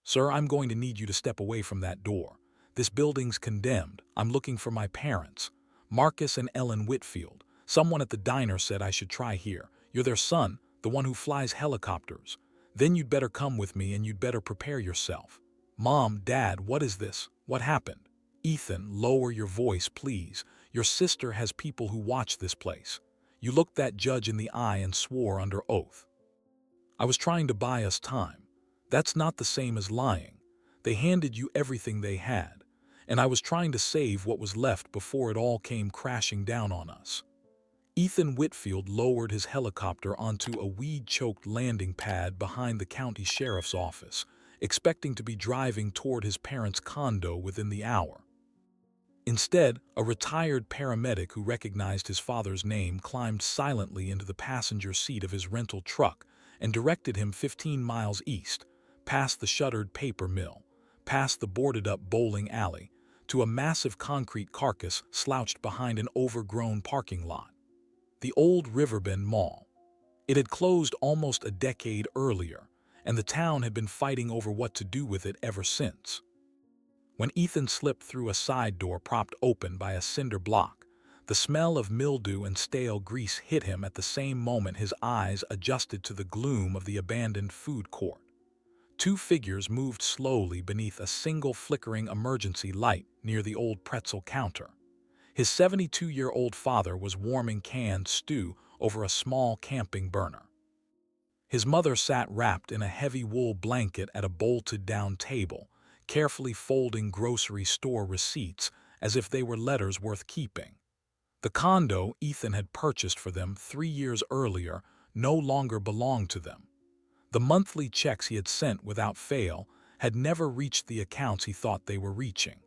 "Sir, I'm going to need you to step away from that door. This building's condemned. I'm looking for my parents. Marcus and Ellen Whitfield. Someone at the diner said I should try here. You're their son, the one who flies helicopters. Then you'd better come with me and you'd better prepare yourself." "Mom, Dad, what is this? What happened?" "Ethan, lower your voice, please. Your sister has people who watch this place. You looked that judge in the eye and swore under oath." "I was trying to buy us time. That's not the same as lying. They handed you everything they had, and I was trying to save what was left before it all came crashing down on us." Ethan Whitfield lowered his helicopter onto a weed-choked landing pad behind the county sheriff's office, expecting to be driving toward his parents' condo within the hour. Instead, a retired paramedic who recognized his father's name climbed silently into the passenger seat of his rental truck and directed him 15 miles east, past the shuttered paper mill, past the boarded-up bowling alley, to a massive concrete carcass slouched behind an overgrown parking lot. The old Riverbend Mall. It had closed almost a decade earlier, and the town had been fighting over what to do with it ever since. When Ethan slipped through a side door propped open by a cinder block, the smell of mildew and stale grease hit him at the same moment his eyes adjusted to the gloom of the abandoned food court. Two figures moved slowly beneath a single flickering emergency light near the old pretzel counter. His 72-year-old father was warming canned stew over a small camping burner. His mother sat wrapped in a heavy wool blanket at a bolted-down table, carefully folding grocery store receipts as if they were letters worth keeping. The condo Ethan had purchased for them 3 years earlier no longer belonged to them. The monthly checks he had sent without fail had never reached the accounts he thought they were reaching.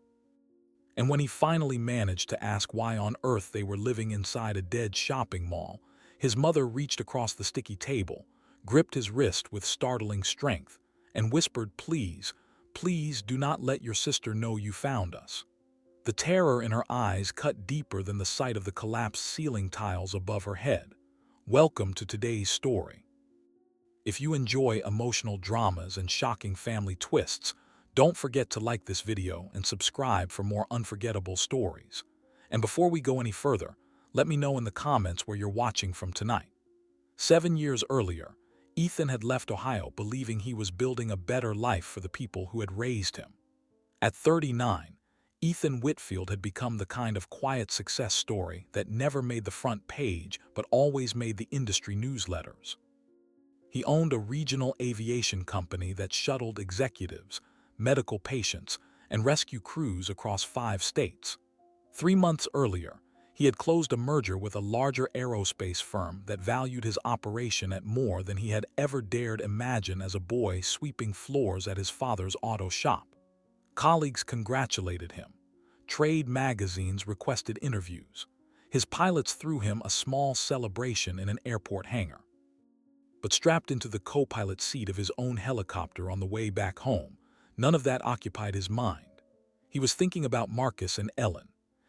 And when he finally managed to ask why on earth they were living inside a dead shopping mall, his mother reached across the sticky table, gripped his wrist with startling strength, and whispered, "Please, please do not let your sister know you found us." The terror in her eyes cut deeper than the sight of the collapsed ceiling tiles above her head. Welcome to today's story. If you enjoy emotional dramas and shocking family twists, don't forget to like this video and subscribe for more unforgettable stories. And before we go any further, let me know in the comments where you're watching from tonight. 7 years earlier, Ethan had left Ohio believing he was building a better life for the people who had raised him. At 39, Ethan Whitfield had become the kind of quiet success story that never made the front page but always made the industry newsletters. He owned a regional aviation company that shuttled executives, medical patients, and rescue crews across 5 states. 3 months earlier, he had closed a merger with a larger aerospace firm that valued his operation at more than he had ever dared imagine as a boy sweeping floors at his father's auto shop. Colleagues congratulated him. Trade magazines requested interviews. His pilots threw him a small celebration in an airport hangar. But strapped into the co-pilot seat of his own helicopter on the way back home, none of that occupied his mind. He was thinking about Marcus and Ellen.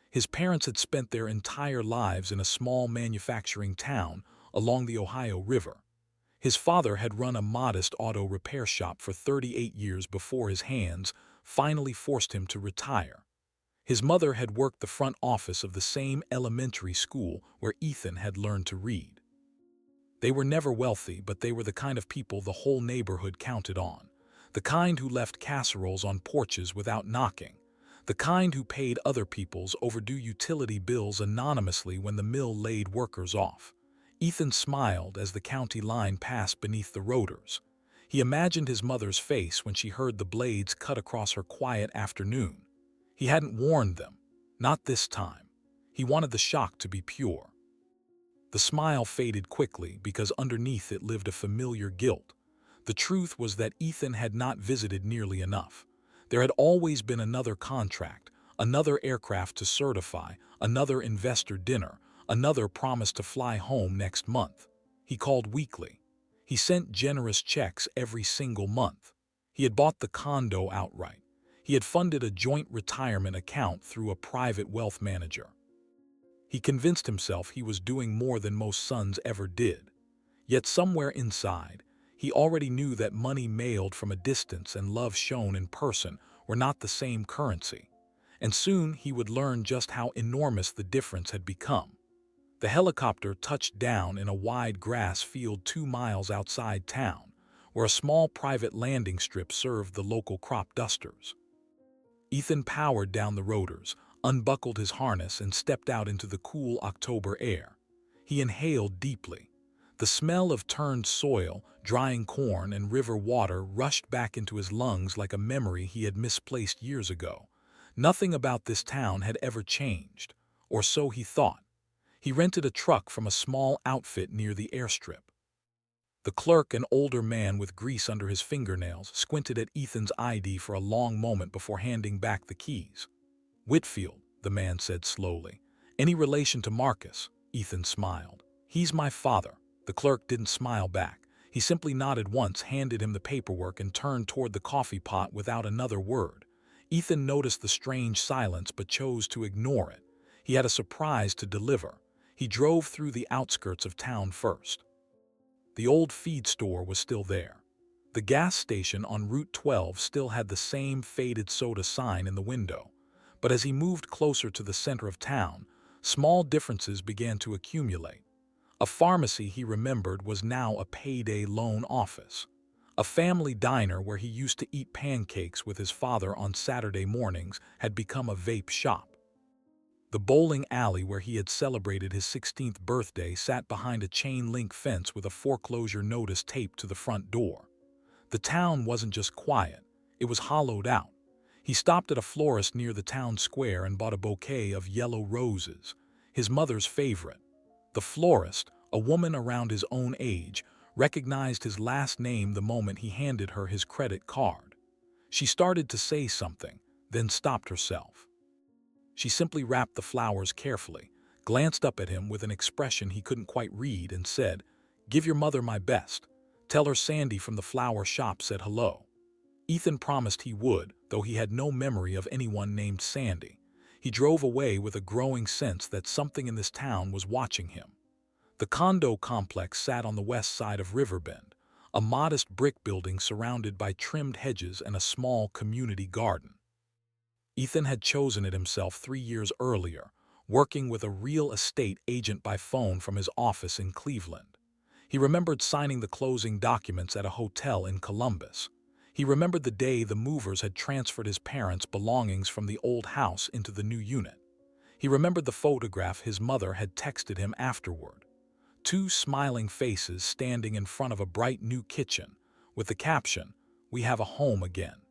His parents had spent their entire lives in a small manufacturing town along the Ohio River. His father had run a modest auto repair shop for 38 years before his hands finally forced him to retire. His mother had worked the front office of the same elementary school where Ethan had learned to read. They were never wealthy, but they were the kind of people the whole neighborhood counted on. The kind who left casseroles on porches without knocking. The kind who paid other people's overdue utility bills anonymously when the mill laid workers off. Ethan smiled as the county line passed beneath the rotors. He imagined his mother's face when she heard the blades cut across her quiet afternoon. He hadn't warned them. Not this time. He wanted the shock to be pure. The smile faded quickly because underneath it lived a familiar guilt. The truth was that Ethan had not visited nearly enough. There had always been another contract, another aircraft to certify, another investor dinner, another promise to fly home next month. He called weekly. He sent generous checks every single month. He had bought the condo outright. He had funded a joint retirement account through a private wealth manager. He convinced himself he was doing more than most sons ever did. Yet somewhere inside, He already knew that money mailed from a distance and love shown in person were not the same currency, and soon he would learn just how enormous the difference had become. The helicopter touched down in a wide grass field 2 miles outside town, where a small private landing strip served the local crop dusters. Ethan powered down the rotors, unbuckled his harness, and stepped out into the cool October air. He inhaled deeply. The smell of turned soil, drying corn, and river water rushed back into his lungs like a memory he had misplaced years ago. Nothing about this town had ever changed, or so he thought. He rented a truck from a small outfit near the airstrip. The clerk, an older man with grease under his fingernails, squinted at Ethan's ID for a long moment before handing back the keys. "Whitfield," the man said slowly. "Any relation to Marcus?" Ethan smiled. "He's my father." The clerk didn't smile back. He simply nodded once, handed him the paperwork, and turned toward the coffee pot without another word. Ethan noticed the strange silence but chose to ignore it. He had a surprise to deliver. He drove through the outskirts of town first. The old feed store was still there. The gas station on Route 12 still had the same faded soda sign in the window. But as he moved closer to the center of town, small differences began to accumulate. A pharmacy, he remembered, was now a payday loan office. A family diner where he used to eat pancakes with his father on Saturday mornings had become a vape shop. The bowling alley where he had celebrated his 16th birthday sat behind a chain-link fence with a foreclosure notice taped to the front door. The town wasn't just quiet, it was hollowed out. He stopped at a florist near the town square and bought a bouquet of yellow roses, his mother's favorite. The florist, a woman around his own age, recognized his last name the moment he handed her his credit card. She started to say something, then stopped herself. She simply wrapped the flowers carefully, glanced up at him with an expression he couldn't quite read, and said, "Give your mother my best. Tell her Sandy from the flower shop said hello." Ethan promised he would, though he had no memory of anyone named Sandy. He drove away with a growing sense that something in this town was watching him. The condo complex sat on the west side of Riverbend, a modest brick building surrounded by trimmed hedges and a small community garden. Ethan had chosen it himself 3 years earlier, working with a real estate agent by phone from his office in Cleveland. He remembered signing the closing documents at a hotel in Columbus. He remembered the day the movers had transferred his parents' belongings from the old house into the new unit. He remembered the photograph his mother had texted him afterward. 2 smiling faces standing in front of a bright new kitchen, with the caption, "We have a home again."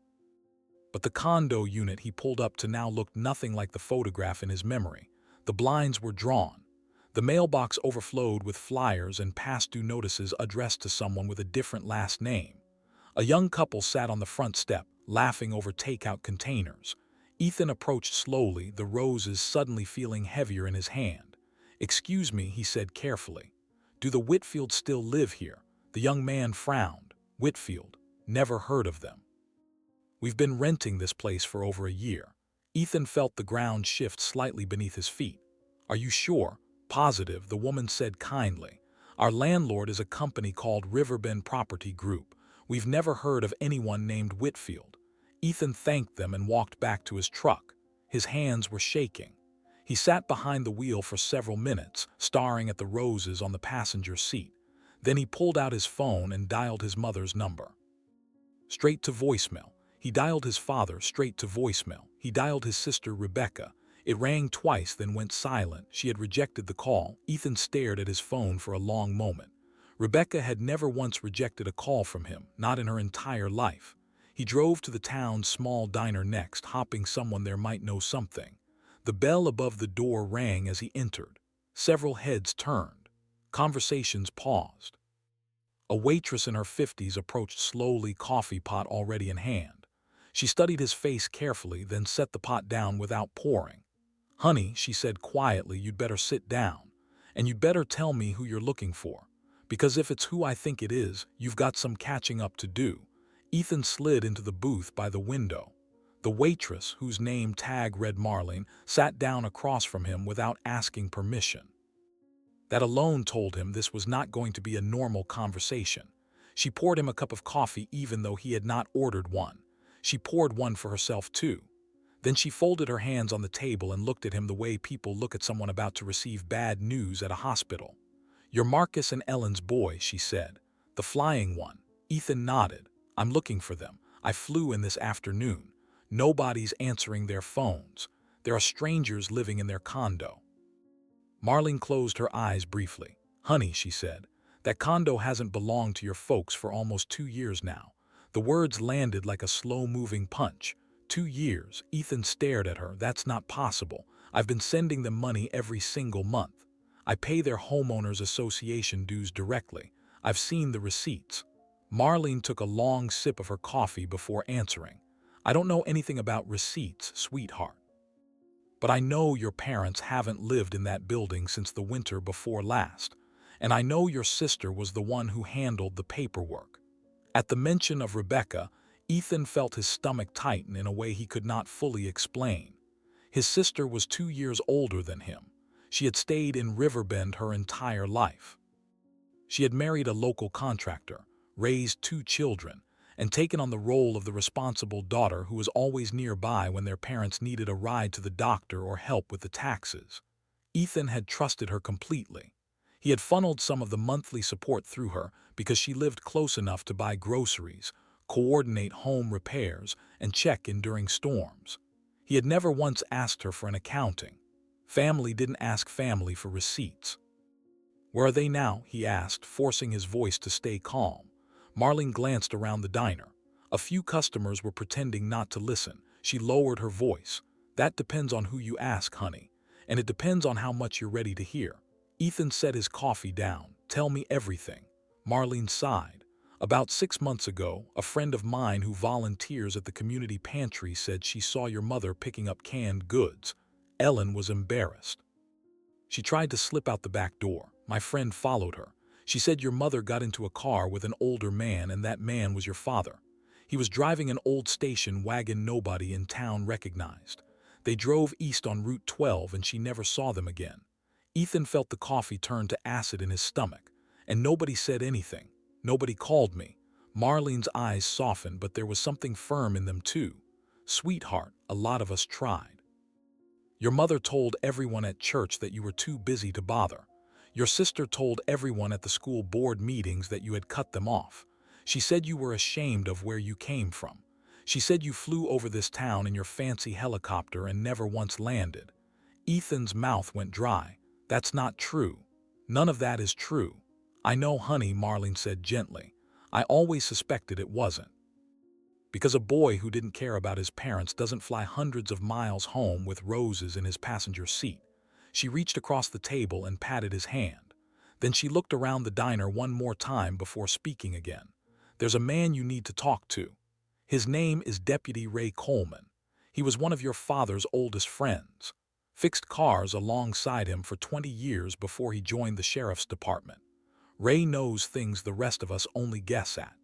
But the condo unit he pulled up to now looked nothing like the photograph in his memory. The blinds were drawn. The mailbox overflowed with flyers and past-due notices addressed to someone with a different last name. A young couple sat on the front step, laughing over takeout containers. Ethan approached slowly, the roses suddenly feeling heavier in his hand. "Excuse me," he said carefully. "Do the Whitfields still live here?" The young man frowned. "Whitfield? Never heard of them." "We've been renting this place for over a year." Ethan felt the ground shift slightly beneath his feet. "Are you sure?" "Positive," the woman said kindly. "Our landlord is a company called Riverbend Property Group. We've never heard of anyone named Whitfield." Ethan thanked them and walked back to his truck. His hands were shaking. He sat behind the wheel for several minutes, staring at the roses on the passenger seat. Then he pulled out his phone and dialed his mother's number. Straight to voicemail. He dialed his father, straight to voicemail. He dialed his sister, Rebecca. It rang twice, then went silent. She had rejected the call. Ethan stared at his phone for a long moment. Rebecca had never once rejected a call from him, not in her entire life. He drove to the town's small diner next, hoping someone there might know something. The bell above the door rang as he entered. Several heads turned. Conversations paused. A waitress in her 50s approached slowly, coffee pot already in hand. She studied his face carefully, then set the pot down without pouring. "Honey," she said quietly, "you'd better sit down. And you'd better tell me who you're looking for. Because if it's who I think it is, you've got some catching up to do." Ethan slid into the booth by the window. The waitress, whose name tag read Marlene, sat down across from him without asking permission. That alone told him this was not going to be a normal conversation. She poured him a cup of coffee even though he had not ordered one. She poured one for herself too. Then she folded her hands on the table and looked at him the way people look at someone about to receive bad news at a hospital. "You're Marcus and Ellen's boy," she said. "The flying one." Ethan nodded. "I'm looking for them. I flew in this afternoon. Nobody's answering their phones. There are strangers living in their condo." Marlene closed her eyes briefly. "Honey," she said, "that condo hasn't belonged to your folks for almost 2 years now." The words landed like a slow-moving punch. 2 years. Ethan stared at her. "That's not possible. I've been sending them money every single month. I pay their homeowners association dues directly. I've seen the receipts." Marlene took a long sip of her coffee before answering. "I don't know anything about receipts, sweetheart. But I know your parents haven't lived in that building since the winter before last. And I know your sister was the one who handled the paperwork." At the mention of Rebecca, Ethan felt his stomach tighten in a way he could not fully explain. His sister was 2 years older than him. She had stayed in Riverbend her entire life. She had married a local contractor, raised 2 children, and taken on the role of the responsible daughter who was always nearby when their parents needed a ride to the doctor or help with the taxes. Ethan had trusted her completely. He had funneled some of the monthly support through her because she lived close enough to buy groceries, coordinate home repairs, and check in during storms. He had never once asked her for an accounting. Family didn't ask family for receipts. "Where are they now?" he asked, forcing his voice to stay calm. Marlene glanced around the diner. A few customers were pretending not to listen. She lowered her voice. "That depends on who you ask, honey. And it depends on how much you're ready to hear." Ethan set his coffee down. "Tell me everything." Marlene sighed. "About 6 months ago, a friend of mine who volunteers at the community pantry said she saw your mother picking up canned goods." Ellen was embarrassed. "She tried to slip out the back door. My friend followed her. She said your mother got into a car with an older man and that man was your father. He was driving an old station wagon nobody in town recognized. They drove east on Route 12 and she never saw them again." Ethan felt the coffee turn to acid in his stomach. "And nobody said anything. Nobody called me." Marlene's eyes softened, but there was something firm in them too. "Sweetheart, a lot of us tried. Your mother told everyone at church that you were too busy to bother. Your sister told everyone at the school board meetings that you had cut them off. She said you were ashamed of where you came from. She said you flew over this town in your fancy helicopter and never once landed." Ethan's mouth went dry. "That's not true. None of that is true." "I know, honey," Marlene said gently. "I always suspected it wasn't. Because a boy who didn't care about his parents doesn't fly hundreds of miles home with roses in his passenger seat." She reached across the table and patted his hand. Then she looked around the diner one more time before speaking again. "There's a man you need to talk to. His name is Deputy Ray Coleman. He was one of your father's oldest friends. Fixed cars alongside him for 20 years before he joined the sheriff's department. Ray knows things the rest of us only guess at.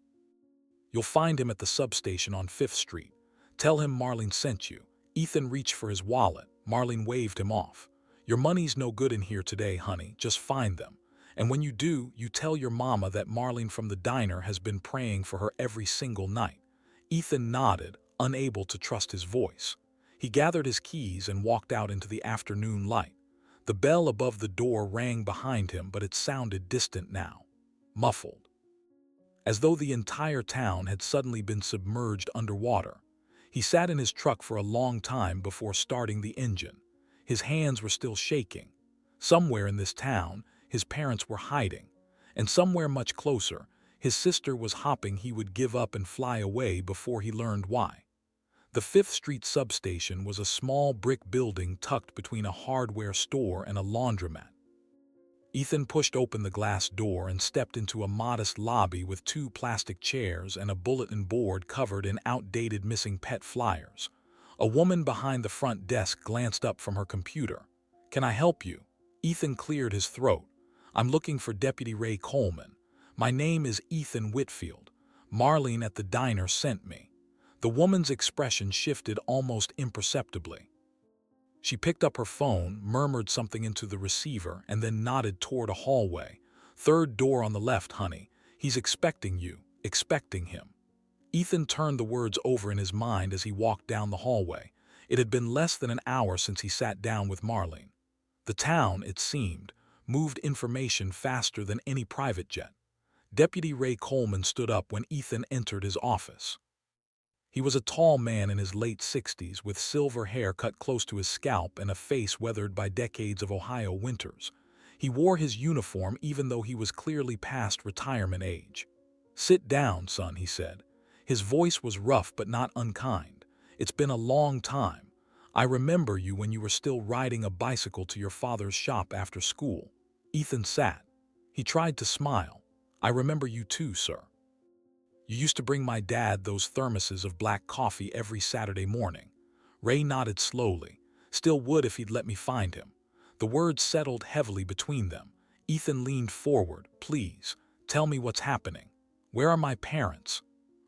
You'll find him at the substation on 5th Street. Tell him Marlene sent you." Ethan reached for his wallet. Marlene waved him off. "Your money's no good in here today, honey. Just find them. And when you do, you tell your mama that Marlene from the diner has been praying for her every single night." Ethan nodded, unable to trust his voice. He gathered his keys and walked out into the afternoon light. The bell above the door rang behind him, but it sounded distant now, muffled, as though the entire town had suddenly been submerged underwater. He sat in his truck for a long time before starting the engine. His hands were still shaking. Somewhere in this town, his parents were hiding. And somewhere much closer, his sister was hoping he would give up and fly away before he learned why. The 5th Street substation was a small brick building tucked between a hardware store and a laundromat. Ethan pushed open the glass door and stepped into a modest lobby with 2 plastic chairs and a bulletin board covered in outdated missing pet flyers. A woman behind the front desk glanced up from her computer. "Can I help you?" Ethan cleared his throat. "I'm looking for Deputy Ray Coleman. My name is Ethan Whitfield. Marlene at the diner sent me." The woman's expression shifted almost imperceptibly. She picked up her phone, murmured something into the receiver, and then nodded toward a hallway. "3rd door on the left, honey. He's expecting you." expecting him. Ethan turned the words over in his mind as he walked down the hallway. It had been less than an hour since he sat down with Marlene. The town, it seemed, moved information faster than any private jet. Deputy Ray Coleman stood up when Ethan entered his office. He was a tall man in his late 60s with silver hair cut close to his scalp and a face weathered by decades of Ohio winters. He wore his uniform even though he was clearly past retirement age. "Sit down, son," he said. His voice was rough but not unkind. "It's been a long time. I remember you when you were still riding a bicycle to your father's shop after school." Ethan sat. He tried to smile. "I remember you too, sir. You used to bring my dad those thermoses of black coffee every Saturday morning." Ray nodded slowly. "Still would if he'd let me find him." The words settled heavily between them. Ethan leaned forward. "Please, tell me what's happening. Where are my parents?"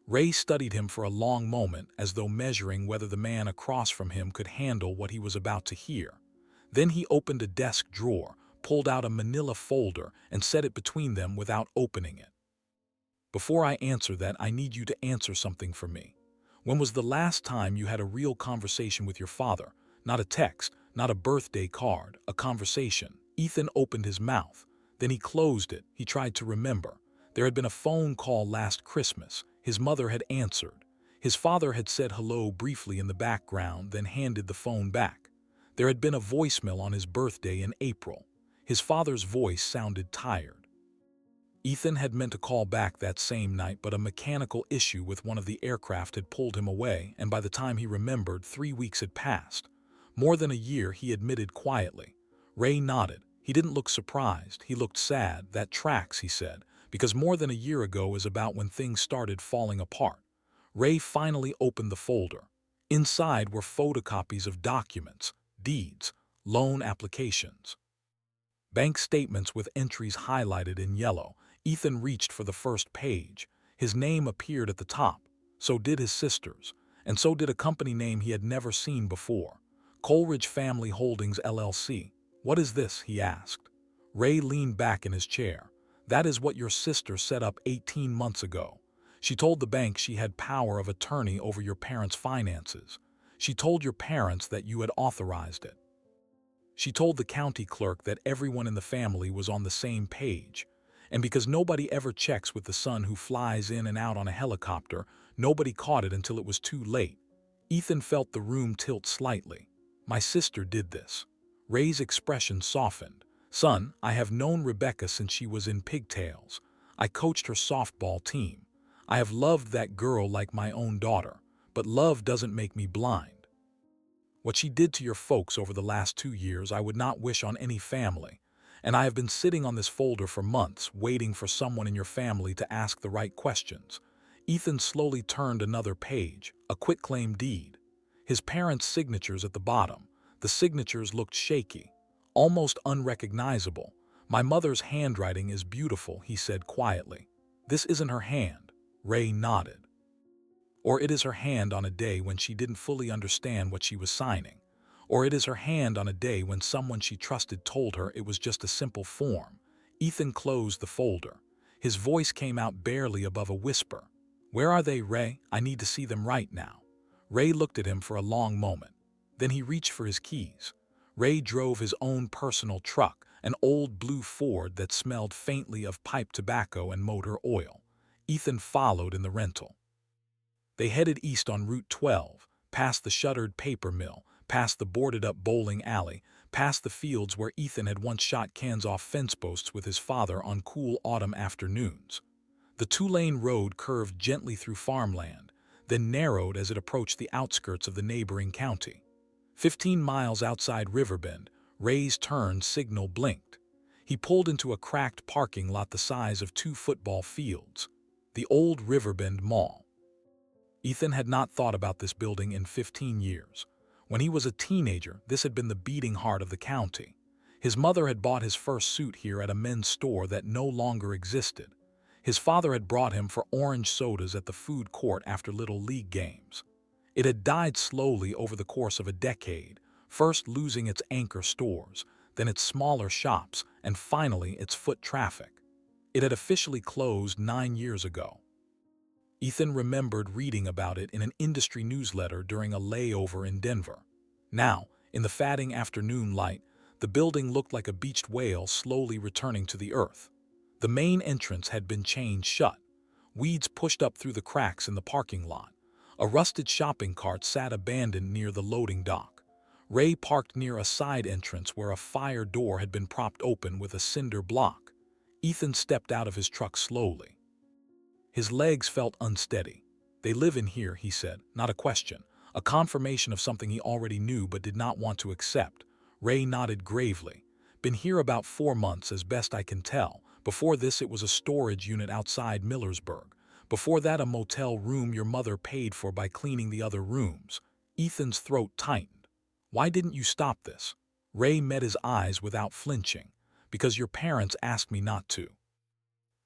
Ray studied him for a long moment, as though measuring whether the man across from him could handle what he was about to hear. Then he opened a desk drawer, pulled out a manila folder, and set it between them without opening it. "Before I answer that, I need you to answer something for me. When was the last time you had a real conversation with your father? Not a text, not a birthday card, a conversation." Ethan opened his mouth. Then he closed it. He tried to remember. There had been a phone call last Christmas. His mother had answered. His father had said hello briefly in the background, then handed the phone back. There had been a voicemail on his birthday in April. His father's voice sounded tired. Ethan had meant to call back that same night, but a mechanical issue with one of the aircraft had pulled him away, and by the time he remembered, 3 weeks had passed. "More than a year," he admitted quietly. Ray nodded. He didn't look surprised. He looked sad. "That tracks," he said, "because more than a year ago is about when things started falling apart." Ray finally opened the folder. Inside were photocopies of documents, deeds, loan applications, bank statements with entries highlighted in yellow. Ethan reached for the first page. His name appeared at the top. So did his sister's. And so did a company name he had never seen before. Coleridge Family Holdings, LLC. "What is this?" he asked. Ray leaned back in his chair. "That is what your sister set up 18 months ago. She told the bank she had power of attorney over your parents' finances. She told your parents that you had authorized it. She told the county clerk that everyone in the family was on the same page. And because nobody ever checks with the son who flies in and out on a helicopter, nobody caught it until it was too late." Ethan felt the room tilt slightly. "My sister did this." Ray's expression softened. "Son, I have known Rebecca since she was in pigtails. I coached her softball team. I have loved that girl like my own daughter, but love doesn't make me blind. What she did to your folks over the last 2 years I would not wish on any family. And I have been sitting on this folder for months, waiting for someone in your family to ask the right questions." Ethan slowly turned another page, a quitclaim deed. His parents' signatures at the bottom. The signatures looked shaky, almost unrecognizable. "My mother's handwriting is beautiful," he said quietly. "This isn't her hand." Ray nodded. "Or it is her hand on a day when she didn't fully understand what she was signing. Or it is her hand on a day when someone she trusted told her it was just a simple form." Ethan closed the folder. His voice came out barely above a whisper. "Where are they, Ray? I need to see them right now." Ray looked at him for a long moment. Then he reached for his keys. Ray drove his own personal truck, an old blue Ford that smelled faintly of pipe tobacco and motor oil. Ethan followed in the rental. They headed east on Route 12, past the shuttered paper mill, past the boarded-up bowling alley, past the fields where Ethan had once shot cans off fence posts with his father on cool autumn afternoons. The 2-lane road curved gently through farmland, then narrowed as it approached the outskirts of the neighboring county. 15 miles outside Riverbend, Ray's turn signal blinked. He pulled into a cracked parking lot the size of 2 football fields. The old Riverbend Mall. Ethan had not thought about this building in 15 years. When he was a teenager, this had been the beating heart of the county. His mother had bought his first suit here at a men's store that no longer existed. His father had brought him for orange sodas at the food court after Little League games. It had died slowly over the course of a decade, first losing its anchor stores, then its smaller shops, and finally its foot traffic. It had officially closed 9 years ago. Ethan remembered reading about it in an industry newsletter during a layover in Denver. Now, in the fading afternoon light, the building looked like a beached whale slowly returning to the earth. The main entrance had been chained shut. Weeds pushed up through the cracks in the parking lot. A rusted shopping cart sat abandoned near the loading dock. Ray parked near a side entrance where a fire door had been propped open with a cinder block. Ethan stepped out of his truck slowly. His legs felt unsteady. "They live in here," he said, not a question, a confirmation of something he already knew but did not want to accept. Ray nodded gravely. "Been here about 4 months as best I can tell. Before this it was a storage unit outside Millersburg. Before that a motel room your mother paid for by cleaning the other rooms." Ethan's throat tightened. "Why didn't you stop this?" Ray met his eyes without flinching. "Because your parents asked me not to.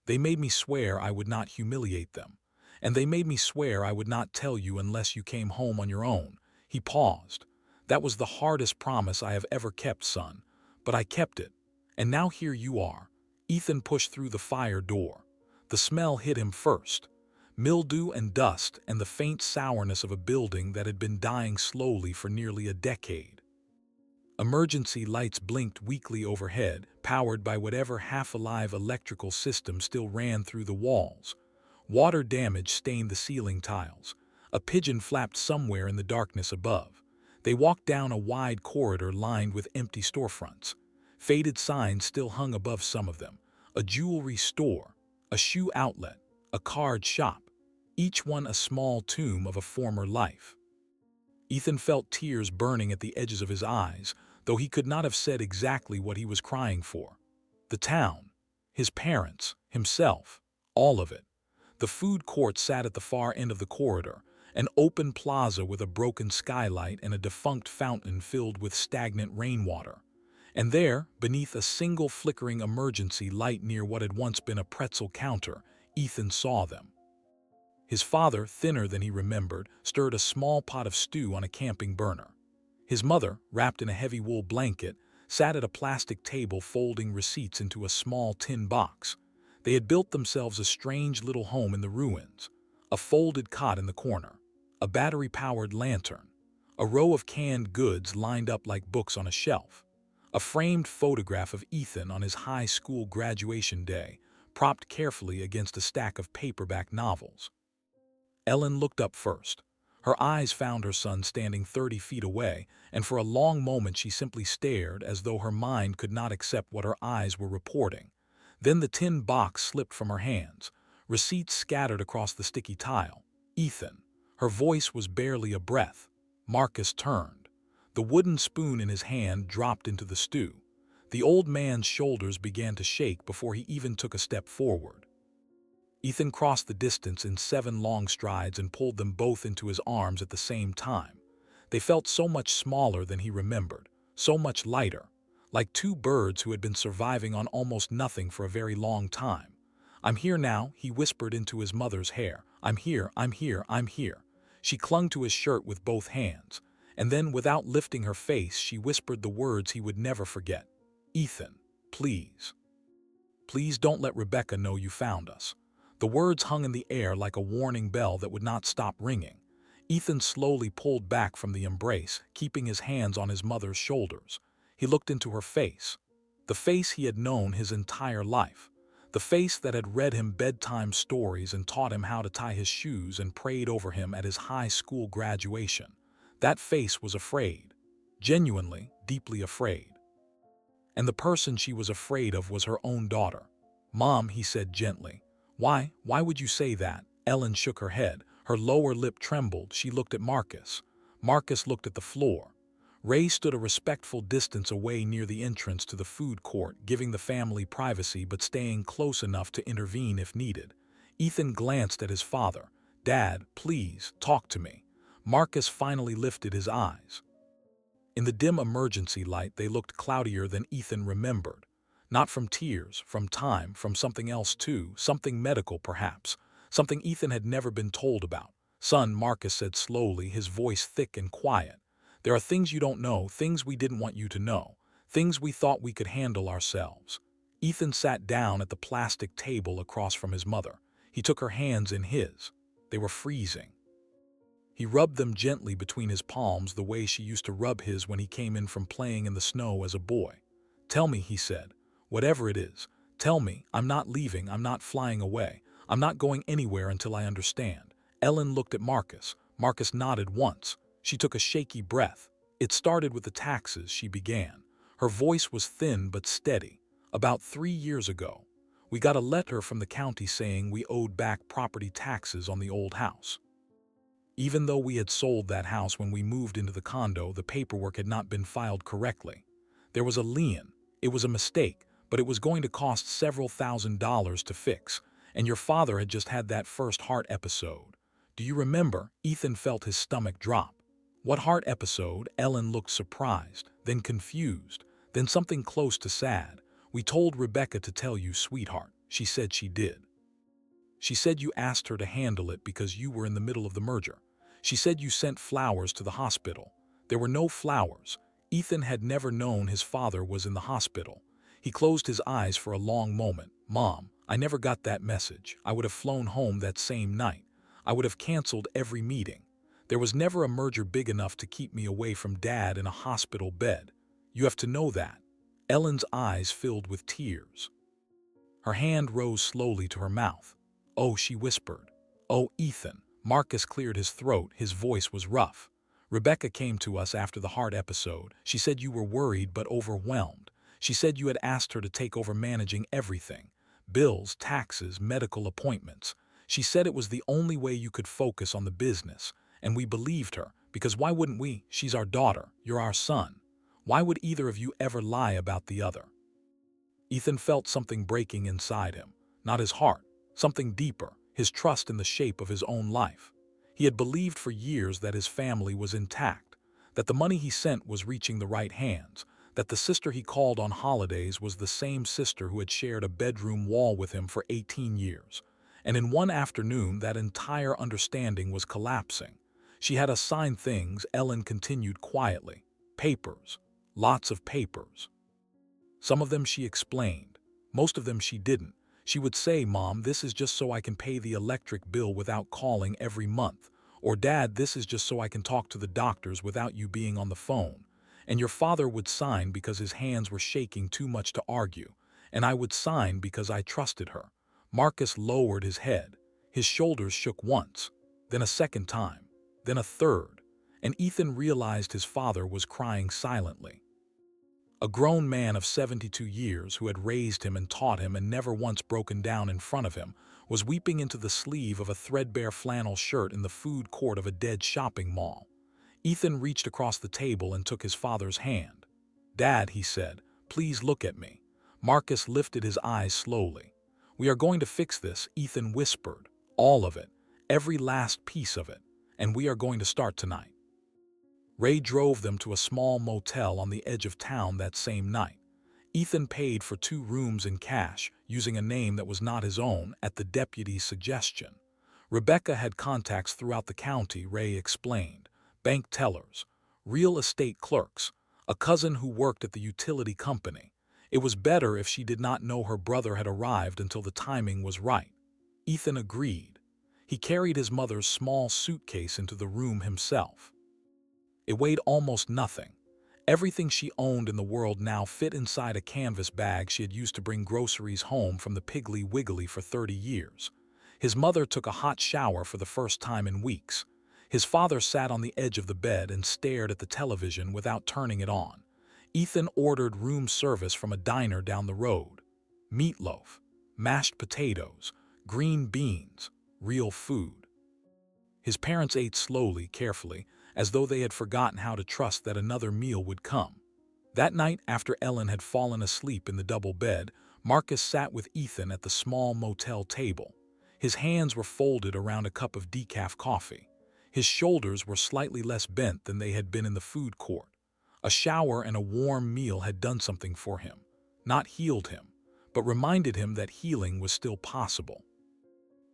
They made me swear I would not humiliate them. And they made me swear I would not tell you unless you came home on your own." He paused. "That was the hardest promise I have ever kept, son. But I kept it. And now here you are." Ethan pushed through the fire door. The smell hit him first. Mildew and dust and the faint sourness of a building that had been dying slowly for nearly a decade. Emergency lights blinked weakly overhead, powered by whatever half-alive electrical system still ran through the walls. Water damage stained the ceiling tiles. A pigeon flapped somewhere in the darkness above. They walked down a wide corridor lined with empty storefronts. Faded signs still hung above some of them. A jewelry store, a shoe outlet, a card shop, each one a small tomb of a former life. Ethan felt tears burning at the edges of his eyes, though he could not have said exactly what he was crying for. The town, his parents, himself, all of it. The food court sat at the far end of the corridor, an open plaza with a broken skylight and a defunct fountain filled with stagnant rainwater. And there, beneath a single flickering emergency light near what had once been a pretzel counter, Ethan saw them. His father, thinner than he remembered, stirred a small pot of stew on a camping burner. His mother, wrapped in a heavy wool blanket, sat at a plastic table folding receipts into a small tin box. They had built themselves a strange little home in the ruins. A folded cot in the corner, a battery-powered lantern, a row of canned goods lined up like books on a shelf, a framed photograph of Ethan on his high school graduation day, propped carefully against a stack of paperback novels. Ellen looked up first. Her eyes found her son standing 30 feet away, and for a long moment she simply stared as though her mind could not accept what her eyes were reporting. Then the tin box slipped from her hands. Receipts scattered across the sticky tile. "Ethan." Her voice was barely a breath. Marcus turned. The wooden spoon in his hand dropped into the stew. The old man's shoulders began to shake before he even took a step forward. Ethan crossed the distance in 7 long strides and pulled them both into his arms at the same time. They felt so much smaller than he remembered, so much lighter, like 2 birds who had been surviving on almost nothing for a very long time. "I'm here now," he whispered into his mother's hair. "I'm here, I'm here, I'm here." She clung to his shirt with both hands, and then, without lifting her face, she whispered the words he would never forget. "Ethan, please. Please don't let Rebecca know you found us." The words hung in the air like a warning bell that would not stop ringing. Ethan slowly pulled back from the embrace, keeping his hands on his mother's shoulders. He looked into her face, the face he had known his entire life, the face that had read him bedtime stories and taught him how to tie his shoes and prayed over him at his high school graduation. That face was afraid, genuinely, deeply afraid. And the person she was afraid of was her own daughter. "Mom," he said gently. Why would you say that?" Ellen shook her head. Her lower lip trembled. She looked at Marcus. Marcus looked at the floor. Ray stood a respectful distance away near the entrance to the food court, giving the family privacy but staying close enough to intervene if needed. Ethan glanced at his father. "Dad, please, talk to me." Marcus finally lifted his eyes. In the dim emergency light, they looked cloudier than Ethan remembered. Not from tears, from time, from something else too, something medical perhaps, something Ethan had never been told about. "Son," Marcus said slowly, his voice thick and quiet, "there are things you don't know, things we didn't want you to know, things we thought we could handle ourselves." Ethan sat down at the plastic table across from his mother. He took her hands in his. They were freezing. He rubbed them gently between his palms the way she used to rub his when he came in from playing in the snow as a boy. "Tell me," he said, "whatever it is. Tell me, I'm not leaving, I'm not flying away. I'm not going anywhere until I understand." Ellen looked at Marcus. Marcus nodded once. She took a shaky breath. "It started with the taxes," she began. Her voice was thin but steady. "About 3 years ago, we got a letter from the county saying we owed back property taxes on the old house. Even though we had sold that house when we moved into the condo, the paperwork had not been filed correctly. There was a lien. It was a mistake, but it was going to cost several $1,000s to fix, and your father had just had that first heart episode. Do you remember?" Ethan felt his stomach drop. "What heart episode?" Ellen looked surprised, then confused, then something close to sad. "We told Rebecca to tell you, sweetheart." She said she did. "She said you asked her to handle it because you were in the middle of the merger. She said you sent flowers to the hospital. There were no flowers." Ethan had never known his father was in the hospital. He closed his eyes for a long moment. "Mom, I never got that message. I would have flown home that same night. I would have canceled every meeting. There was never a merger big enough to keep me away from Dad in a hospital bed. You have to know that." Ellen's eyes filled with tears. Her hand rose slowly to her mouth. "Oh," she whispered. "Oh, Ethan." Marcus cleared his throat. His voice was rough. "Rebecca came to us after the heart episode. She said you were worried but overwhelmed. She said you had asked her to take over managing everything. Bills, taxes, medical appointments. She said it was the only way you could focus on the business. And we believed her, because why wouldn't we? She's our daughter. You're our son. Why would either of you ever lie about the other?" Ethan felt something breaking inside him. Not his heart. Something deeper. His trust in the shape of his own life. He had believed for years that his family was intact, that the money he sent was reaching the right hands, that the sister he called on holidays was the same sister who had shared a bedroom wall with him for 18 years. And in one afternoon, that entire understanding was collapsing. "She had us sign things," Ellen continued quietly. "Papers. Lots of papers. Some of them she explained. Most of them she didn't. She would say, 'Mom, this is just so I can pay the electric bill without calling every month.' Or, 'Dad, this is just so I can talk to the doctors without you being on the phone.' And your father would sign because his hands were shaking too much to argue, and I would sign because I trusted her." Marcus lowered his head. His shoulders shook once, then a second time, then a third, and Ethan realized his father was crying silently. A grown man of 72 years who had raised him and taught him and never once broken down in front of him was weeping into the sleeve of a threadbare flannel shirt in the food court of a dead shopping mall. Ethan reached across the table and took his father's hand. "Dad," he said, "please look at me." Marcus lifted his eyes slowly. "We are going to fix this," Ethan whispered. "All of it. Every last piece of it. And we are going to start tonight." Ray drove them to a small motel on the edge of town that same night. Ethan paid for 2 rooms in cash, using a name that was not his own, at the deputy's suggestion. Rebecca had contacts throughout the county, Ray explained. Bank tellers, real estate clerks, a cousin who worked at the utility company. It was better if she did not know her brother had arrived until the timing was right. Ethan agreed. He carried his mother's small suitcase into the room himself. It weighed almost nothing. Everything she owned in the world now fit inside a canvas bag she had used to bring groceries home from the Piggly Wiggly for 30 years. His mother took a hot shower for the first time in weeks. His father sat on the edge of the bed and stared at the television without turning it on. Ethan ordered room service from a diner down the road. Meatloaf, mashed potatoes, green beans, real food. His parents ate slowly, carefully, as though they had forgotten how to trust that another meal would come. That night, after Ellen had fallen asleep in the double bed, Marcus sat with Ethan at the small motel table. His hands were folded around a cup of decaf coffee. His shoulders were slightly less bent than they had been in the food court. A shower and a warm meal had done something for him. Not healed him, but reminded him that healing was still possible.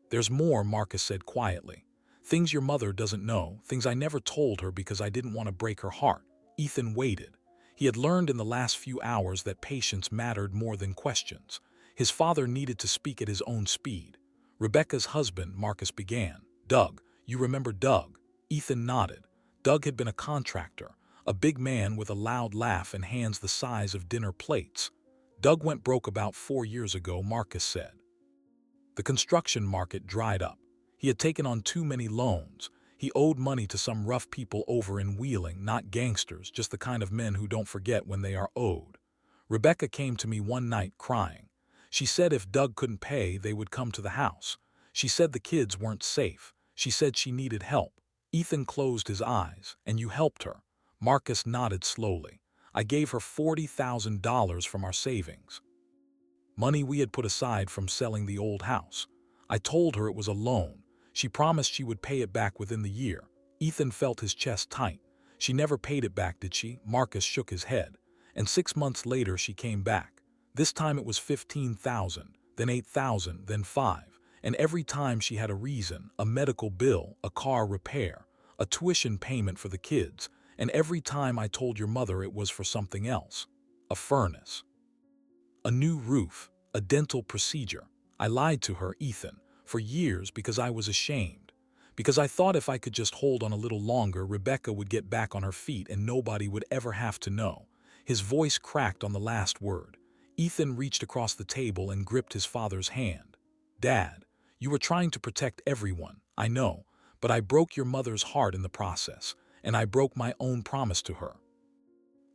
"There's more," Marcus said quietly. "Things your mother doesn't know, things I never told her because I didn't want to break her heart." Ethan waited. He had learned in the last few hours that patience mattered more than questions. His father needed to speak at his own speed. "Rebecca's husband," Marcus began. Doug, you remember Doug? Ethan nodded. Doug had been a contractor, a big man with a loud laugh and hands the size of dinner plates. Doug went broke about 4 years ago, Marcus said. The construction market dried up. He had taken on too many loans. He owed money to some rough people over in Wheeling, not gangsters, just the kind of men who don't forget when they are owed. Rebecca came to me one night crying. She said if Doug couldn't pay, they would come to the house. She said the kids weren't safe. She said she needed help. Ethan closed his eyes. And you helped her. Marcus nodded slowly. I gave her $40,000 from our savings. Money we had put aside from selling the old house. I told her it was a loan. She promised she would pay it back within the year. Ethan felt his chest tight. She never paid it back, did she? Marcus shook his head. And 6 months later she came back. This time it was 15,000, then 8,000, then 5. And every time she had a reason, a medical bill, a car repair, a tuition payment for the kids. And every time I told your mother it was for something else. A furnace. A new roof. A dental procedure. I lied to her, Ethan, for years because I was ashamed. Because I thought if I could just hold on a little longer, Rebecca would get back on her feet and nobody would ever have to know. His voice cracked on the last word. Ethan reached across the table and gripped his father's hand. Dad, you were trying to protect everyone, I know, but I broke your mother's heart in the process, and I broke my own promise to her.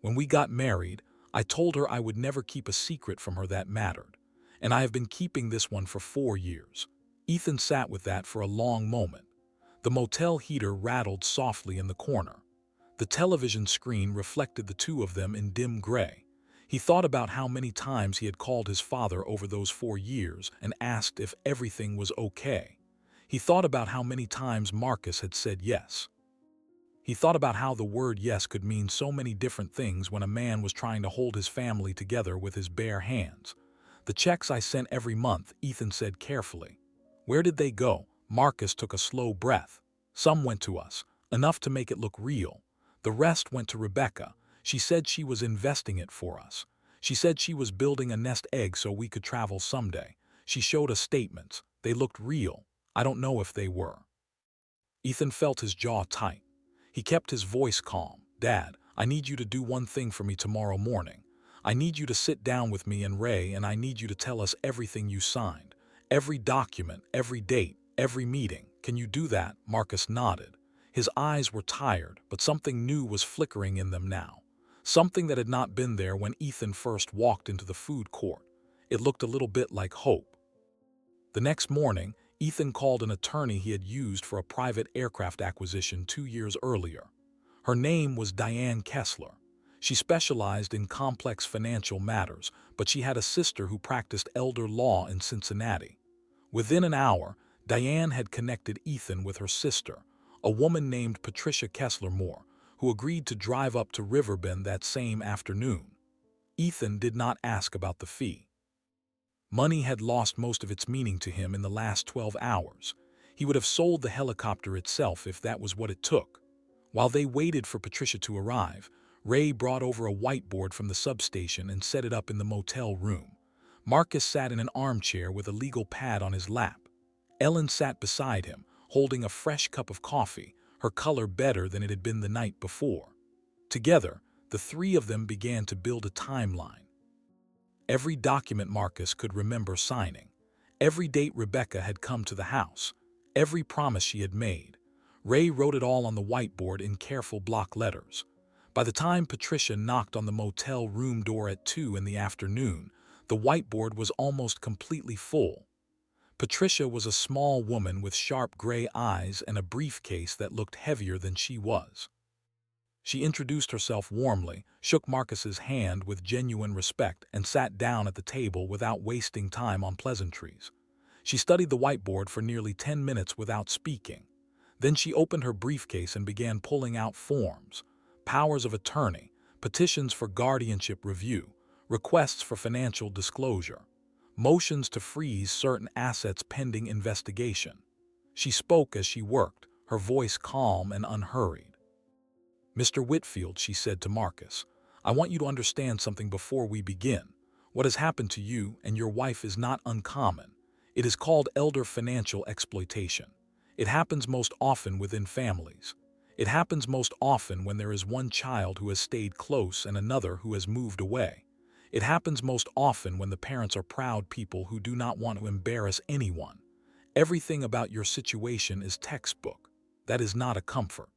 When we got married, I told her I would never keep a secret from her that mattered, and I have been keeping this one for 4 years. Ethan sat with that for a long moment. The motel heater rattled softly in the corner. The television screen reflected the two of them in dim gray. He thought about how many times he had called his father over those 4 years and asked if everything was okay. He thought about how many times Marcus had said yes. He thought about how the word yes could mean so many different things when a man was trying to hold his family together with his bare hands. The checks I sent every month, Ethan said carefully. Where did they go? Marcus took a slow breath. Some went to us, enough to make it look real. The rest went to Rebecca. She said she was investing it for us. She said she was building a nest egg so we could travel someday. She showed us statements. They looked real. I don't know if they were. Ethan felt his jaw tight. He kept his voice calm. Dad, I need you to do one thing for me tomorrow morning. I need you to sit down with me and Ray, and I need you to tell us everything you signed. Every document, every date, every meeting. Can you do that? Marcus nodded. His eyes were tired, but something new was flickering in them now. Something that had not been there when Ethan first walked into the food court. It looked a little bit like hope. The next morning, Ethan called an attorney he had used for a private aircraft acquisition 2 years earlier. Her name was Diane Kessler. She specialized in complex financial matters, but she had a sister who practiced elder law in Cincinnati. Within an hour, Diane had connected Ethan with her sister, a woman named Patricia Kessler Moore, who agreed to drive up to Riverbend that same afternoon. Ethan did not ask about the fee. Money had lost most of its meaning to him in the last 12 hours. He would have sold the helicopter itself if that was what it took. While they waited for Patricia to arrive, Ray brought over a whiteboard from the substation and set it up in the motel room. Marcus sat in an armchair with a legal pad on his lap. Ellen sat beside him, holding a fresh cup of coffee, her color better than it had been the night before. Together, the three of them began to build a timeline. Every document Marcus could remember signing, every date Rebecca had come to the house, every promise she had made. Ray wrote it all on the whiteboard in careful block letters. By the time Patricia knocked on the motel room door at 2 in the afternoon, the whiteboard was almost completely full. Patricia was a small woman with sharp gray eyes and a briefcase that looked heavier than she was. She introduced herself warmly, shook Marcus's hand with genuine respect, and sat down at the table without wasting time on pleasantries. She studied the whiteboard for nearly 10 minutes without speaking. Then she opened her briefcase and began pulling out forms, powers of attorney, petitions for guardianship review, requests for financial disclosure, motions to freeze certain assets pending investigation. She spoke as she worked, her voice calm and unhurried. Mr. Whitfield, she said to Marcus, I want you to understand something before we begin. What has happened to you and your wife is not uncommon. It is called elder financial exploitation. It happens most often within families. It happens most often when there is one child who has stayed close and another who has moved away. It happens most often when the parents are proud people who do not want to embarrass anyone. Everything about your situation is textbook. That is not a comfort.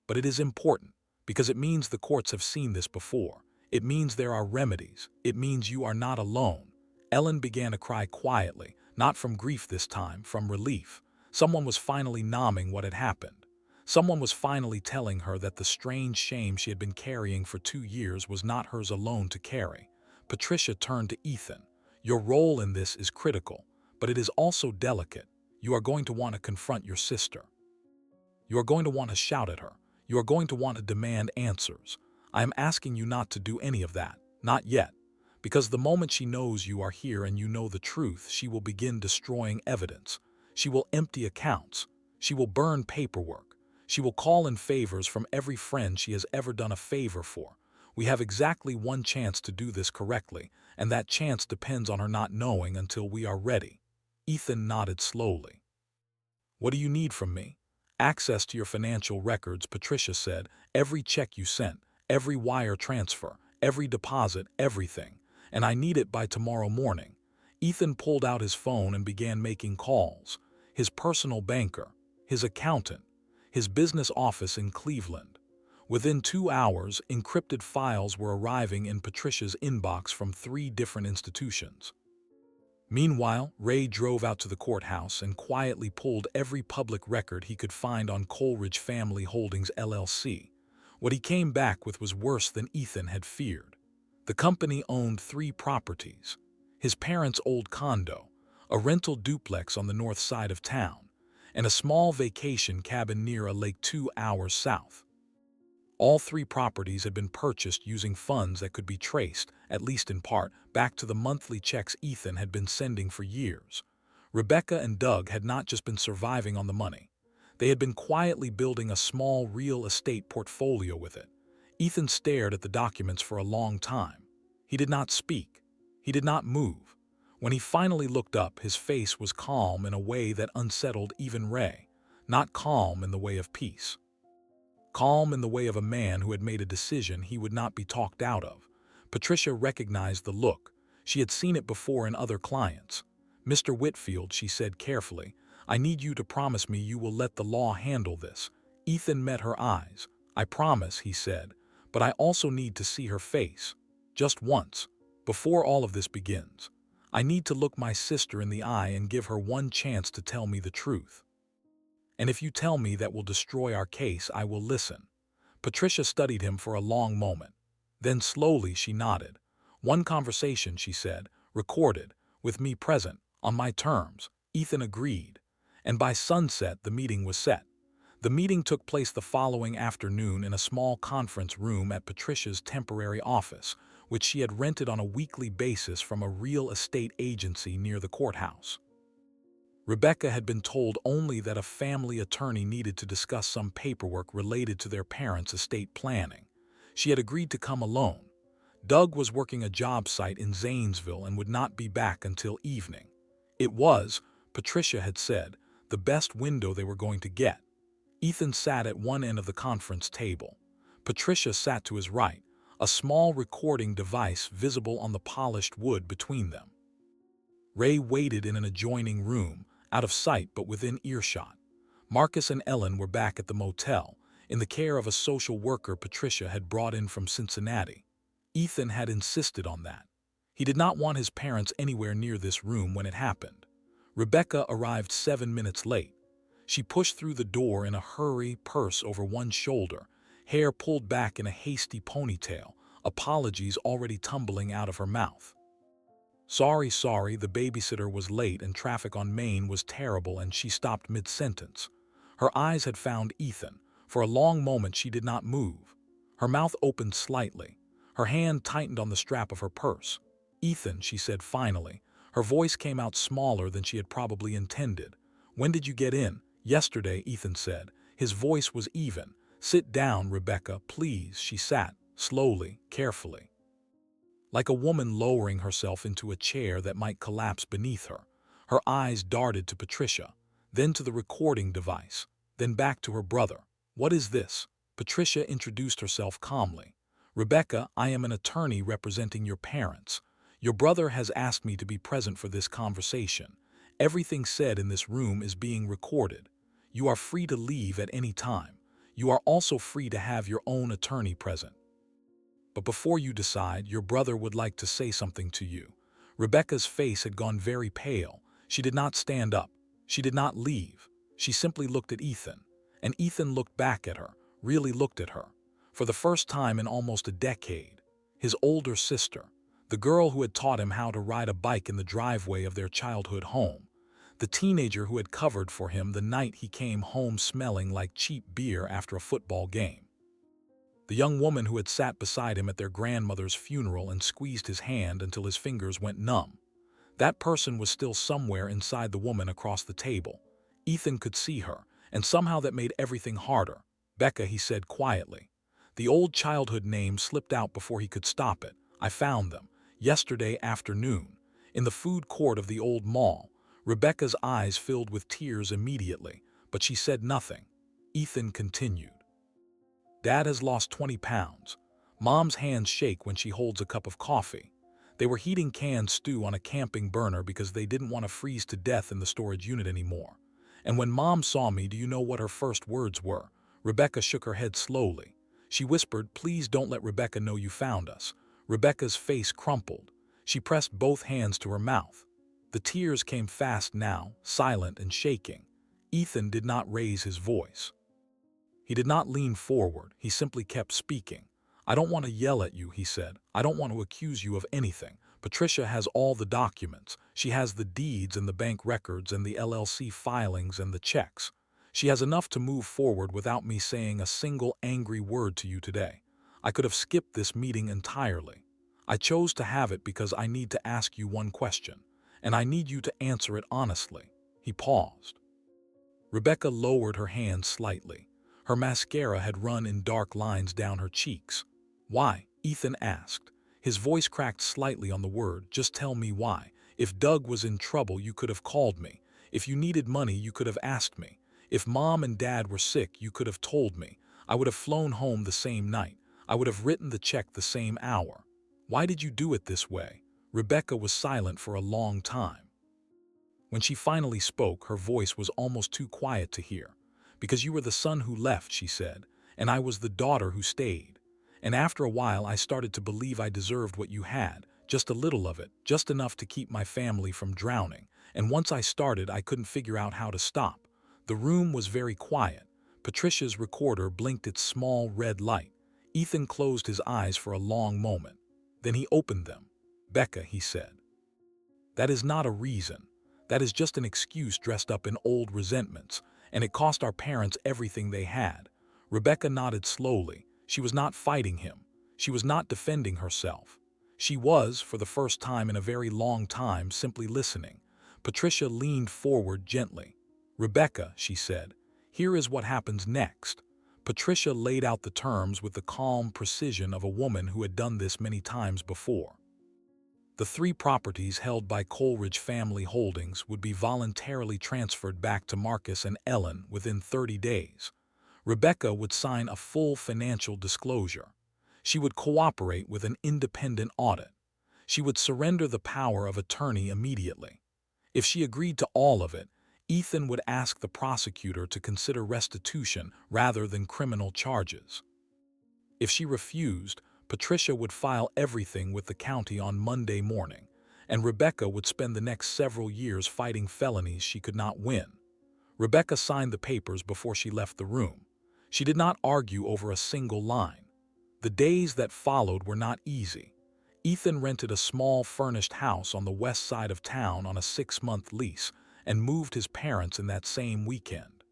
But it is important, because it means the courts have seen this before. It means there are remedies. It means you are not alone. Ellen began to cry quietly, not from grief this time, from relief. Someone was finally numbing what had happened. Someone was finally telling her that the strange shame she had been carrying for 2 years was not hers alone to carry. Patricia turned to Ethan. Your role in this is critical, but it is also delicate. You are going to want to confront your sister. You are going to want to shout at her. You are going to want to demand answers. I am asking you not to do any of that, not yet, because the moment she knows you are here and you know the truth, she will begin destroying evidence. She will empty accounts. She will burn paperwork. She will call in favors from every friend she has ever done a favor for. We have exactly one chance to do this correctly, and that chance depends on her not knowing until we are ready. Ethan nodded slowly. What do you need from me? Access to your financial records, Patricia said. Every check you sent, every wire transfer, every deposit, everything. And I need it by tomorrow morning. Ethan pulled out his phone and began making calls. His personal banker, his accountant, his business office in Cleveland. Within 2 hours, encrypted files were arriving in Patricia's inbox from 3 different institutions. Meanwhile, Ray drove out to the courthouse and quietly pulled every public record he could find on Coleridge Family Holdings LLC. What he came back with was worse than Ethan had feared. The company owned 3 properties: his parents' old condo, a rental duplex on the north side of town, and a small vacation cabin near a lake 2 hours south. All 3 properties had been purchased using funds that could be traced, at least in part, back to the monthly checks Ethan had been sending for years. Rebecca and Doug had not just been surviving on the money. They had been quietly building a small real estate portfolio with it. Ethan stared at the documents for a long time. He did not speak. He did not move. When he finally looked up, his face was calm in a way that unsettled even Ray. Not calm in the way of peace. Calm in the way of a man who had made a decision he would not be talked out of. Patricia recognized the look. She had seen it before in other clients. Mr. Whitfield, she said carefully, I need you to promise me you will let the law handle this. Ethan met her eyes. I promise, he said, but I also need to see her face. Just once, before all of this begins. I need to look my sister in the eye and give her one chance to tell me the truth. And if you tell me that will destroy our case, I will listen. Patricia studied him for a long moment. Then slowly she nodded. One conversation, she said, recorded, with me present, on my terms. Ethan agreed. And by sunset the meeting was set. The meeting took place the following afternoon in a small conference room at Patricia's temporary office, which she had rented on a weekly basis from a real estate agency near the courthouse. Rebecca had been told only that a family attorney needed to discuss some paperwork related to their parents' estate planning. She had agreed to come alone. Doug was working a job site in Zanesville and would not be back until evening. It was, Patricia had said, the best window they were going to get. Ethan sat at one end of the conference table. Patricia sat to his right, a small recording device visible on the polished wood between them. Ray waited in an adjoining room, out of sight but within earshot. Marcus and Ellen were back at the motel, in the care of a social worker Patricia had brought in from Cincinnati. Ethan had insisted on that. He did not want his parents anywhere near this room when it happened. Rebecca arrived 7 minutes late. She pushed through the door in a hurry, purse over one shoulder, hair pulled back in a hasty ponytail, apologies already tumbling out of her mouth. Sorry, the babysitter was late and traffic on Main was terrible, and she stopped mid-sentence. Her eyes had found Ethan. For a long moment she did not move. Her mouth opened slightly. Her hand tightened on the strap of her purse. Ethan, she said finally. Her voice came out smaller than she had probably intended. When did you get in? Yesterday, Ethan said. His voice was even. Sit down, Rebecca, please. She sat, slowly, carefully, like a woman lowering herself into a chair that might collapse beneath her. Her eyes darted to Patricia. then to the recording device, then back to her brother. "What is this?" Patricia introduced herself calmly. "Rebecca, I am an attorney representing your parents. Your brother has asked me to be present for this conversation. Everything said in this room is being recorded. You are free to leave at any time. You are also free to have your own attorney present. But before you decide, your brother would like to say something to you." Rebecca's face had gone very pale. She did not stand up. She did not leave. She simply looked at Ethan. And Ethan looked back at her, really looked at her. For the first time in almost a decade, his older sister, the girl who had taught him how to ride a bike in the driveway of their childhood home, the teenager who had covered for him the night he came home smelling like cheap beer after a football game, the young woman who had sat beside him at their grandmother's funeral and squeezed his hand until his fingers went numb. That person was still somewhere inside the woman across the table. Ethan could see her, and somehow that made everything harder. "Becca," he said quietly. The old childhood name slipped out before he could stop it. "I found them yesterday afternoon in the food court of the old mall." Rebecca's eyes filled with tears immediately, but she said nothing. Ethan continued. "Dad has lost 20 pounds. Mom's hands shake when she holds a cup of coffee. They were heating canned stew on a camping burner because they didn't want to freeze to death in the storage unit anymore. And when Mom saw me, do you know what her first words were?" Rebecca shook her head slowly. She whispered, "Please don't let Rebecca know you found us." Rebecca's face crumpled. She pressed both hands to her mouth. The tears came fast now, silent and shaking. Ethan did not raise his voice. He did not lean forward. He simply kept speaking. "I don't want to yell at you," he said. "I don't want to accuse you of anything. Patricia has all the documents. She has the deeds and the bank records and the LLC filings and the checks. She has enough to move forward without me saying a single angry word to you today. I could have skipped this meeting entirely. I chose to have it because I need to ask you one question, and I need you to answer it honestly." He paused. Rebecca lowered her hand slightly. Her mascara had run in dark lines down her cheeks. "Why?" Ethan asked. His voice cracked slightly on the word. "Just tell me why. If Doug was in trouble, you could have called me. If you needed money, you could have asked me. If Mom and Dad were sick, you could have told me. I would have flown home the same night. I would have written the check the same hour. Why did you do it this way?" Rebecca was silent for a long time. When she finally spoke, her voice was almost too quiet to hear. "Because you were the son who left," she said, "and I was the daughter who stayed. And after a while I started to believe I deserved what you had, just a little of it, just enough to keep my family from drowning. And once I started, I couldn't figure out how to stop." The room was very quiet. Patricia's recorder blinked its small red light. Ethan closed his eyes for a long moment. Then he opened them. "Becca," he said, "that is not a reason. That is just an excuse dressed up in old resentments, and it cost our parents everything they had." Rebecca nodded slowly. She was not fighting him. She was not defending herself. She was, for the first time in a very long time, simply listening. Patricia leaned forward gently. "Rebecca," she said, "here is what happens next." Patricia laid out the terms with the calm precision of a woman who had done this many times before. The 3 properties held by Coleridge Family Holdings would be voluntarily transferred back to Marcus and Ellen within 30 days. Rebecca would sign a full financial disclosure. She would cooperate with an independent audit. She would surrender the power of attorney immediately. If she agreed to all of it, Ethan would ask the prosecutor to consider restitution rather than criminal charges. If she refused, Patricia would file everything with the county on Monday morning, and Rebecca would spend the next several years fighting felonies she could not win. Rebecca signed the papers before she left the room. She did not argue over a single line. The days that followed were not easy. Ethan rented a small furnished house on the west side of town on a 6-month lease and moved his parents in that same weekend.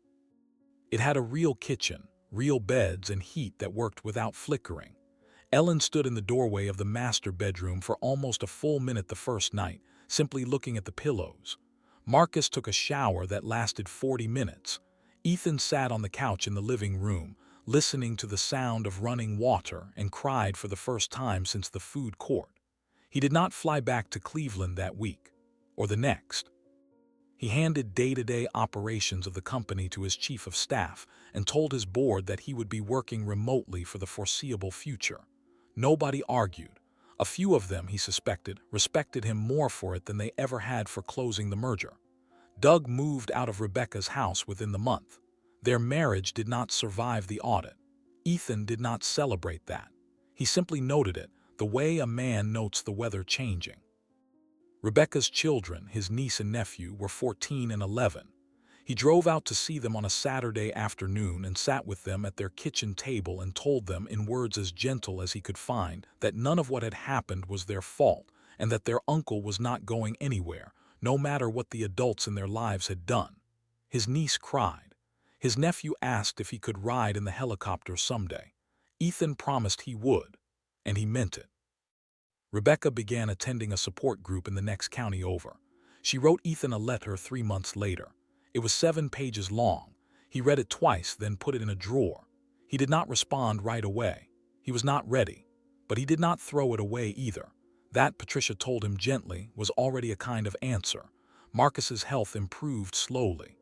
It had a real kitchen, real beds, and heat that worked without flickering. Ellen stood in the doorway of the master bedroom for almost a full minute the first night, simply looking at the pillows. Marcus took a shower that lasted 40 minutes. Ethan sat on the couch in the living room, listening to the sound of running water, and cried for the first time since the food court. He did not fly back to Cleveland that week, or the next. He handed day-to-day operations of the company to his chief of staff and told his board that he would be working remotely for the foreseeable future. Nobody argued. A few of them, he suspected, respected him more for it than they ever had for closing the merger. Doug moved out of Rebecca's house within the month. Their marriage did not survive the audit. Ethan did not celebrate that. He simply noted it, the way a man notes the weather changing. Rebecca's children, his niece and nephew, were 14 and 11. He drove out to see them on a Saturday afternoon and sat with them at their kitchen table and told them in words as gentle as he could find that none of what had happened was their fault and that their uncle was not going anywhere, no matter what the adults in their lives had done. His niece cried. His nephew asked if he could ride in the helicopter someday. Ethan promised he would, and he meant it. Rebecca began attending a support group in the next county over. She wrote Ethan a letter 3 months later. It was 7 pages long. He read it twice, then put it in a drawer. He did not respond right away. He was not ready, but he did not throw it away either. That, Patricia told him gently, was already a kind of answer. Marcus's health improved slowly.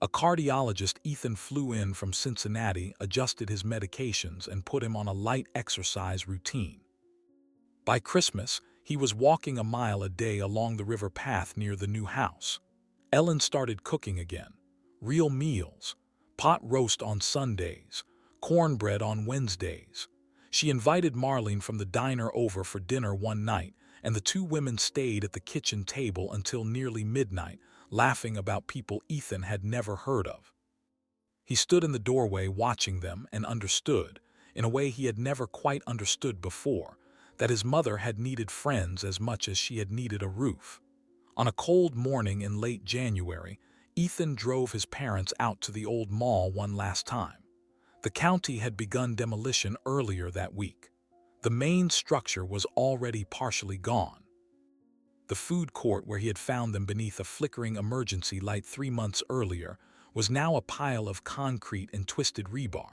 A cardiologist, Ethan, flew in from Cincinnati, adjusted his medications, and put him on a light exercise routine. By Christmas, he was walking a mile a day along the river path near the new house. Ellen started cooking again. Real meals, pot roast on Sundays, cornbread on Wednesdays. She invited Marlene from the diner over for dinner one night, and the two women stayed at the kitchen table until nearly midnight, laughing about people Ethan had never heard of. He stood in the doorway watching them and understood, in a way he had never quite understood before, that his mother had needed friends as much as she had needed a roof. On a cold morning in late January, Ethan drove his parents out to the old mall one last time. The county had begun demolition earlier that week. The main structure was already partially gone. The food court where he had found them beneath a flickering emergency light 3 months earlier was now a pile of concrete and twisted rebar.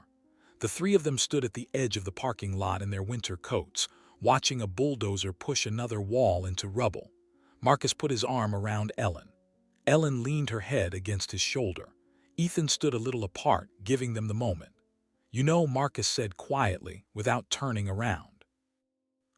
The three of them stood at the edge of the parking lot in their winter coats, watching a bulldozer push another wall into rubble. Marcus put his arm around Ellen. Ellen leaned her head against his shoulder. Ethan stood a little apart, giving them the moment. "You know," Marcus said quietly, without turning around,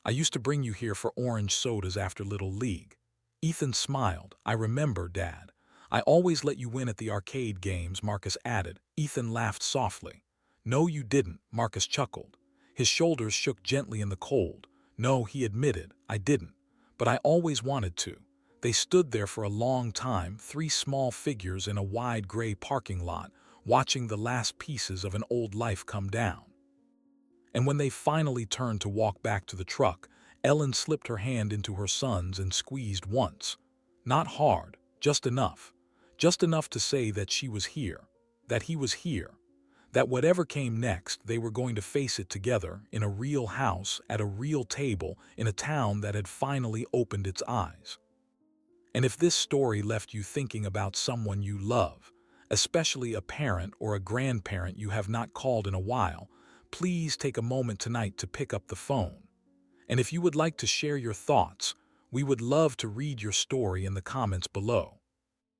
"I used to bring you here for orange sodas after Little League." Ethan smiled. "I remember, Dad. I always let you win at the arcade games," Marcus added. Ethan laughed softly. "No, you didn't," Marcus chuckled. His shoulders shook gently in the cold. "No," he admitted, "I didn't. But I always wanted to." They stood there for a long time, 3 small figures in a wide gray parking lot, watching the last pieces of an old life come down. And when they finally turned to walk back to the truck, Ellen slipped her hand into her son's and squeezed once. Not hard, just enough. Just enough to say that she was here, that he was here, that whatever came next, they were going to face it together in a real house, at a real table, in a town that had finally opened its eyes. And if this story left you thinking about someone you love, especially a parent or a grandparent you have not called in a while, please take a moment tonight to pick up the phone. And if you would like to share your thoughts, we would love to read your story in the comments below.